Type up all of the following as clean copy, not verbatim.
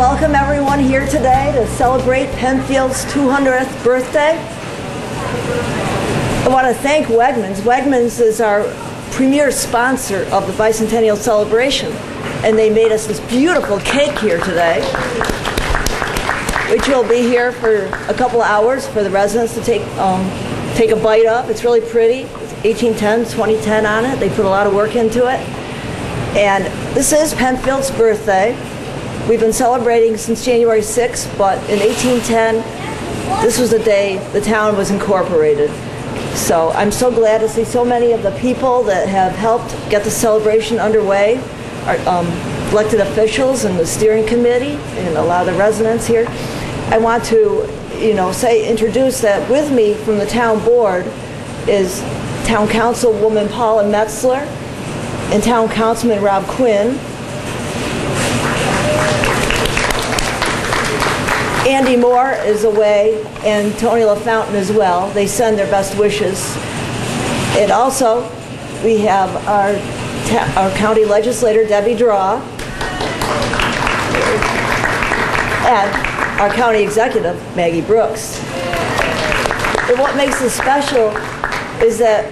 welcome everyone here today to celebrate Penfield's 200th birthday. I want to thank Wegmans. Wegmans is our premier sponsor of the bicentennial celebration, and they made us this beautiful cake here today, which will be here for a couple of hours for the residents to take a bite of. It's really pretty. It's 1810, 2010 on it. They put a lot of work into it. And this is Penfield's birthday. We've been celebrating since January 6th, but in 1810, this was the day the town was incorporated. So I'm so glad to see so many of the people that have helped get the celebration underway, our elected officials and the steering committee, and a lot of the residents here. I want to, introduce that with me from the town board is Town Councilwoman Paula Metzler and Town Councilman Rob Quinn. Andy Moore is away, and Tony LaFountain as well. They send their best wishes. And also, we have our county legislator, Debbie Drawe, and our county executive, Maggie Brooks. And what makes this special is that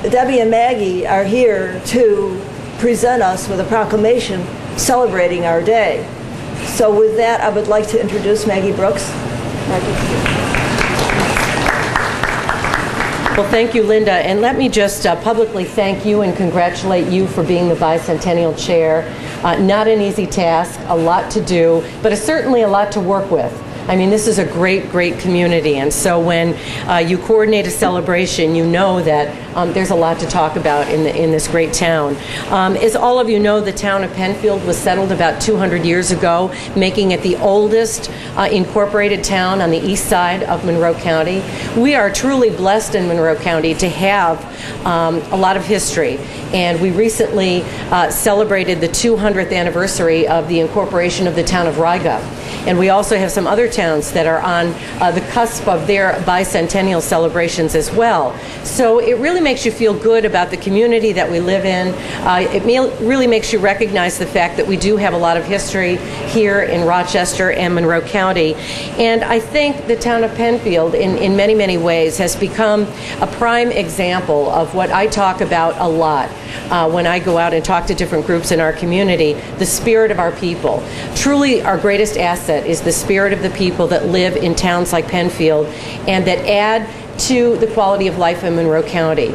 Debbie and Maggie are here to present us with a proclamation celebrating our day. So with that, I would like to introduce Maggie Brooks. Well, thank you, Linda. And let me just publicly thank you and congratulate you for being the bicentennial chair. Not an easy task, a lot to do, but it's certainly a lot to work with. I mean, this is a great, great community, and so when you coordinate a celebration, you know that there's a lot to talk about in this great town. As all of you know, the town of Penfield was settled about 200 years ago, making it the oldest incorporated town on the east side of Monroe County. We are truly blessed in Monroe County to have a lot of history, and we recently celebrated the 200th anniversary of the incorporation of the town of Riga. And we also have some other towns that are on the cusp of their bicentennial celebrations as well. So it really makes you feel good about the community that we live in. It really makes you recognize the fact that we do have a lot of history here in Rochester and Monroe County. And I think the town of Penfield, in many, many ways, has become a prime example of what I talk about a lot when I go out and talk to different groups in our community, the spirit of our people. Truly, our greatest asset is the spirit of the people that live in towns like Penfield and that add to the quality of life in Monroe County.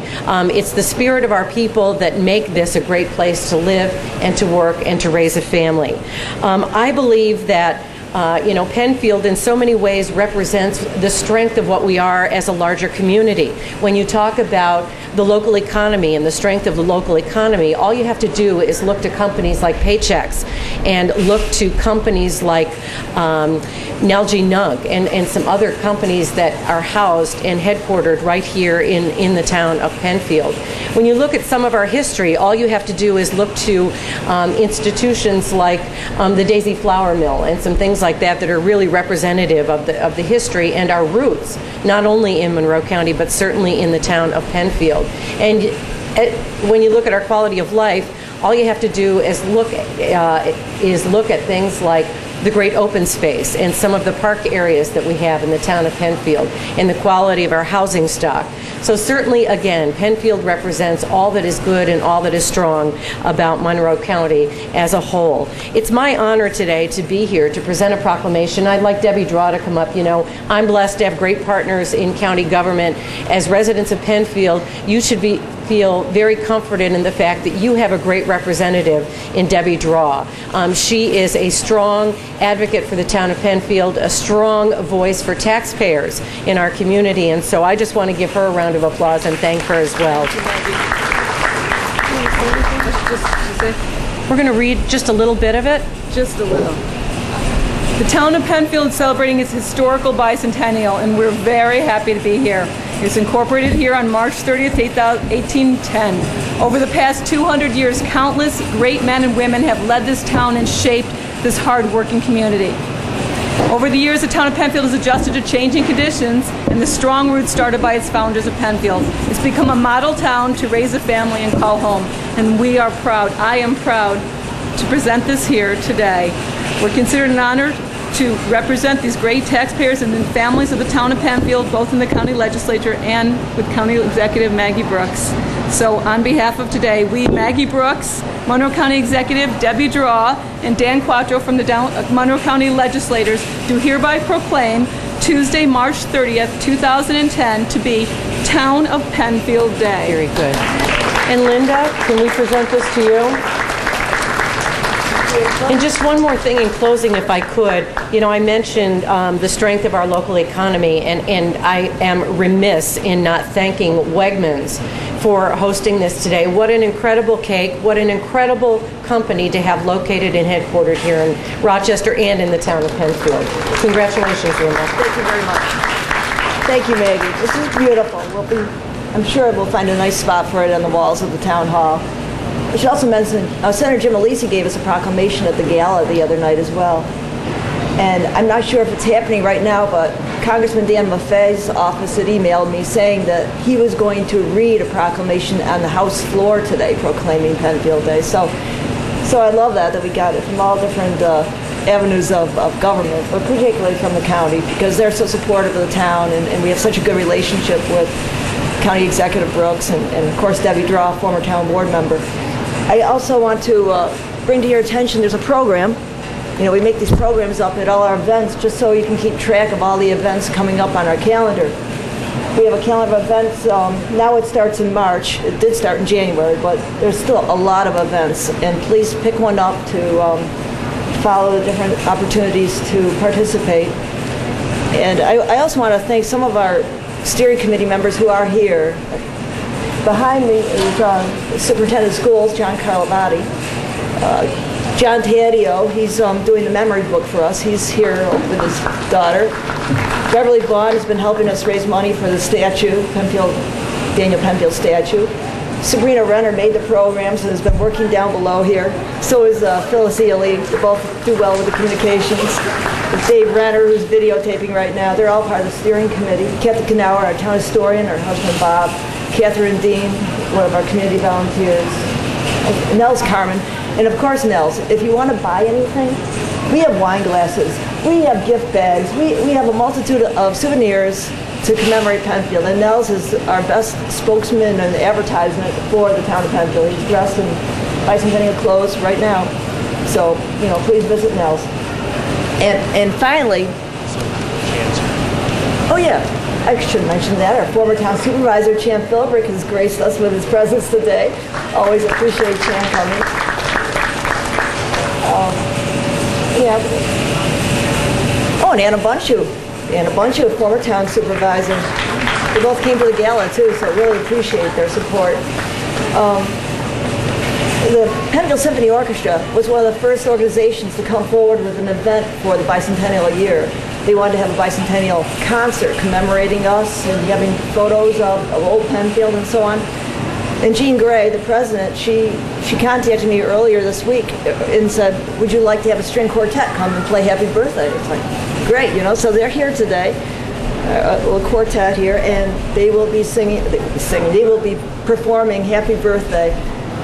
It's the spirit of our people that make this a great place to live and to work and to raise a family. I believe that Penfield in so many ways represents the strength of what we are as a larger community. When you talk about the local economy and the strength of the local economy, all you have to do is look to companies like Paychex and look to companies like Nalgene Nug and some other companies that are housed and headquartered right here in the town of Penfield. When you look at some of our history, all you have to do is look to institutions like the Daisy Flour Mill and some things like that are really representative of the history and our roots, not only in Monroe County, but certainly in the town of Penfield. And when you look at our quality of life, all you have to do is look at things like the great open space and some of the park areas that we have in the town of Penfield and the quality of our housing stock. So certainly, again, Penfield represents all that is good and all that is strong about Monroe County as a whole. It's my honor today to be here to present a proclamation. I'd like Debbie Drawe to come up. I'm blessed to have great partners in county government. As residents of Penfield, you should feel very comforted in the fact that you have a great representative in Debbie Drawe. She is a strong advocate for the town of Penfield, a strong voice for taxpayers in our community, and so I just want to give her a round of applause and thank her as well. We're going to read just a little bit of it. Just a little. The town of Penfield is celebrating its historical bicentennial, and we're very happy to be here. It was incorporated here on March 30th, 1810. Over the past 200 years, countless great men and women have led this town and shaped this hard-working community. Over the years, the town of Penfield has adjusted to changing conditions, and the strong roots started by its founders of Penfield. It's become a model town to raise a family and call home, and we are proud, I am proud, to present this here today. We're considered an honor to represent these great taxpayers and the families of the town of Penfield, both in the county legislature and with County Executive Maggie Brooks. So on behalf of today, we, Maggie Brooks, Monroe County Executive Debbie Drawe, and Dan Quattro from the Monroe County legislators do hereby proclaim Tuesday, March 30th, 2010 to be Town of Penfield Day. Very good. And Linda, can we present this to you? And just one more thing in closing, if I could. You know, I mentioned the strength of our local economy, and I am remiss in not thanking Wegmans for hosting this today. What an incredible cake. What an incredible company to have located and headquartered here in Rochester and in the town of Penfield. Congratulations, Linda. Thank you very much. Thank you, Maggie. This is beautiful. I'm sure we'll find a nice spot for it on the walls of the town hall. I should also mention, Senator Jim Alisi gave us a proclamation at the gala the other night as well. And I'm not sure if it's happening right now, but Congressman Dan Maffei's office had emailed me saying that he was going to read a proclamation on the House floor today proclaiming Penfield Day. So I love that we got it from all different avenues of government, but particularly from the county, because they're so supportive of the town, and we have such a good relationship with County Executive Brooks and of course Debbie Drawe, former town board member. I also want to bring to your attention, there's a program. You know, we make these programs up at all our events just so you can keep track of all the events coming up on our calendar. We have a calendar of events. Now it starts in March. It did start in January, but there's still a lot of events. And please pick one up to follow the different opportunities to participate. And I also want to thank some of our steering committee members who are here. Behind me is Superintendent of Schools, John Carlavati. John Taddeo, he's doing the memory book for us. He's here with his daughter. Beverly Vaughn has been helping us raise money for the statue, Daniel Penfield statue. Sabrina Renner made the programs and has been working down below here. So is Phyllis Ely. They both do well with the communications. Dave Renner, who's videotaping right now. They're all part of the steering committee. Kathy Knauer, our town historian, her husband Bob. Catherine Dean, one of our community volunteers. Nels Carmen. And of course, Nels, if you want to buy anything, we have wine glasses, we have gift bags, we have a multitude of souvenirs to commemorate Penfield. And Nels is our best spokesman and advertisement for the town of Penfield. He's dressed in bicentennial clothes right now. So, you know, please visit Nels. And finally, oh yeah, I should mention that. Our former town supervisor, Chan Philbrick, has graced us with his presence today. Always appreciate Chan coming. Yeah. Oh, and Anna Bunchu, former town supervisor. They both came to the gala too, so I really appreciate their support. The Penfield Symphony Orchestra was one of the first organizations to come forward with an event for the bicentennial year. They wanted to have a bicentennial concert commemorating us and having photos of old Penfield and so on. And Jean Gray, the president, she contacted me earlier this week and said, would you like to have a string quartet come and play Happy Birthday? It's like, great, you know, so they're here today, a little quartet here, and they will be they will be performing Happy Birthday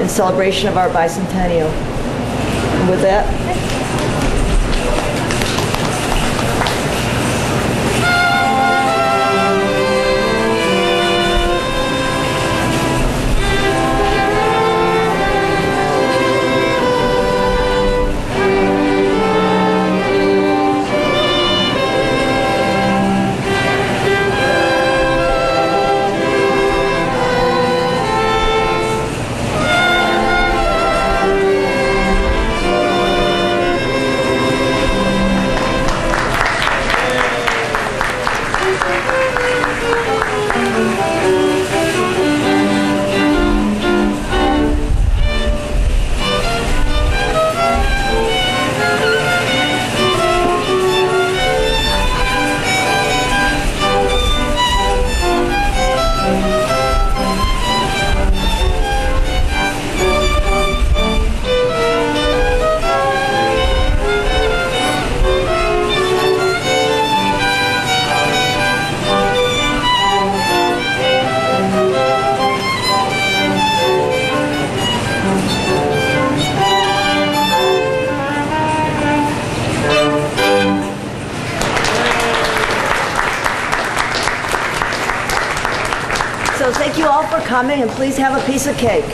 in celebration of our bicentennial. And with that, for coming, and please have a piece of cake.